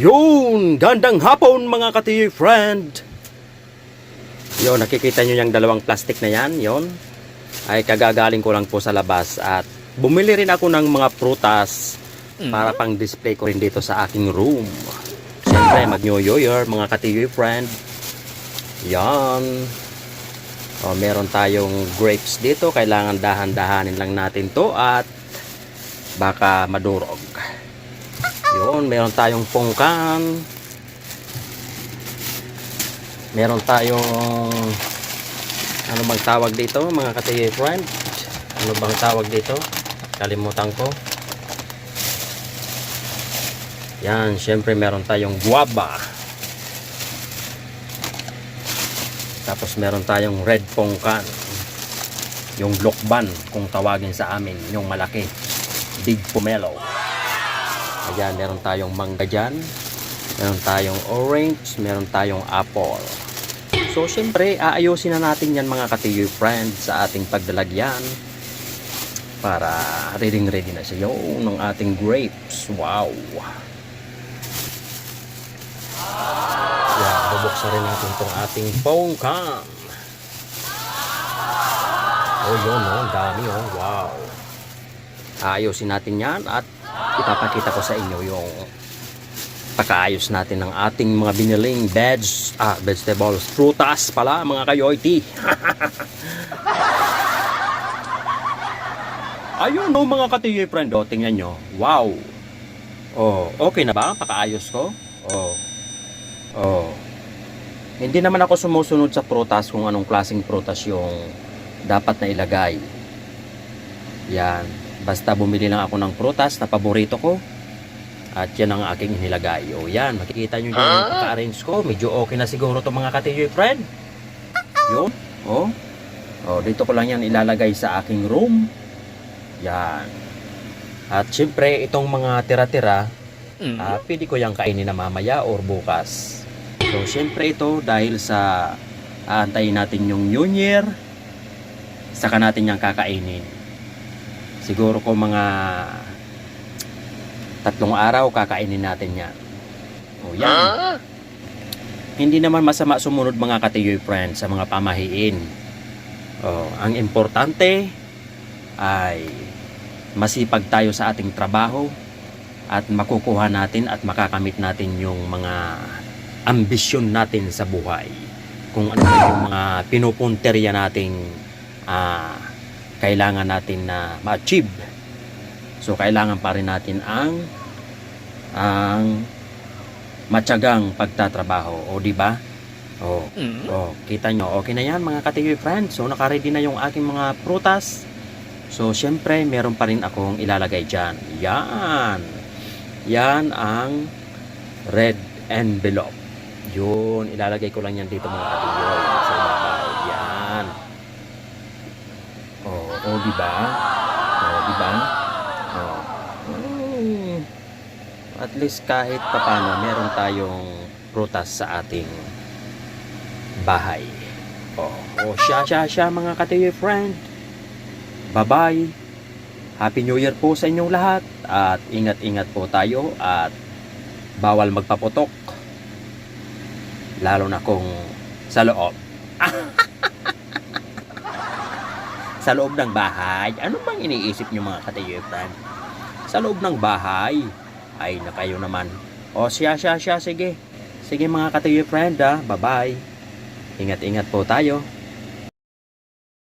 Yun! Gandang hapon mga ka-TV friend! Yun, nakikita nyo yung dalawang plastic na yan, yun. Ay kagagaling ko lang po sa labas at bumili rin ako ng mga prutas para pang display ko rin dito sa aking room. Siyempre, mag-New Year mga ka-TV friend. Yan. O, meron tayong grapes dito. Kailangan dahan-dahanin lang natin to at baka madurog. Yun, meron tayong pongkan. Meron tayong ano bang tawag dito mga ka-TV friend? Ano bang tawag dito? Kalimutan ko. Yan, syempre meron tayong guava. Tapos meron tayong red pongkan. Yung lokban kung tawagin sa amin, yung malaki. Big pomelo. Ayan, meron tayong mangga dyan. Meron tayong orange. Meron tayong apple. So, syempre, aayusin na natin yan mga ka-TV friends sa ating paglalagyan. Para ready na siya ng ating grapes. Wow! Ayan, bubuksan rin natin itong ating pongkan. Oh, yun, oh, dami, oh. Wow! Aayusin natin yan at ipapakita ko sa inyo yung pagkaayos natin ng ating mga biniling vegetables, prutas pala mga kayoyti. Ayun no mga ka-TV friend, oh, tingnan nyo. Wow. Oh, okay na ba pagkaayos ko? Oh. Hindi naman ako sumusunod sa prutas kung anong klaseng prutas yung dapat na ilagay. Yan. Basta bumili lang ako ng prutas na paborito ko. At yan ang aking inilagay. O yan, makikita nyo yung pagka-arrange ko. Medyo okay na siguro itong mga ka-TV friend. Yun. Dito ko lang yan ilalagay sa aking room. Yan. At syempre, itong mga tira-tira, pwede ko yung kainin na mamaya or bukas. So syempre ito, dahil sa aantayin natin yung New Year, saka natin yung kakainin. Siguro ko mga 3 araw kakainin natin yan. O yan. Hindi naman masama sumunod mga ka-TV friends sa mga pamahiin. Ang importante ay masipag tayo sa ating trabaho at makukuha natin at makakamit natin yung mga ambisyon natin sa buhay. Kung ano yung mga pinupunterya nating kailangan natin na ma-achieve. So kailangan pa rin natin ang matyagang pagtatrabaho, o di ba? Kita nyo, okay na yan mga ka-TV friends. So naka-ready na yung aking mga prutas. So syempre meron pa rin akong ilalagay dyan. Yan ang red envelope. Yun, ilalagay ko lang yan dito mga ka-TV sa ibabaw. Yan. Di ba? At least kahit papano meron tayong prutas sa ating bahay. Siya mga ka-TV friend. Bye-bye. Happy New Year po sa inyong lahat. At ingat-ingat po tayo. At bawal magpaputok. Lalo na kung sa loob. Sa loob ng bahay. Ano bang iniisip nyo mga ka-TV friend? Sa loob ng bahay. Ay, na kayo naman. Siya. Sige. Sige mga ka-TV friend, bye-bye. Ingat-ingat po tayo.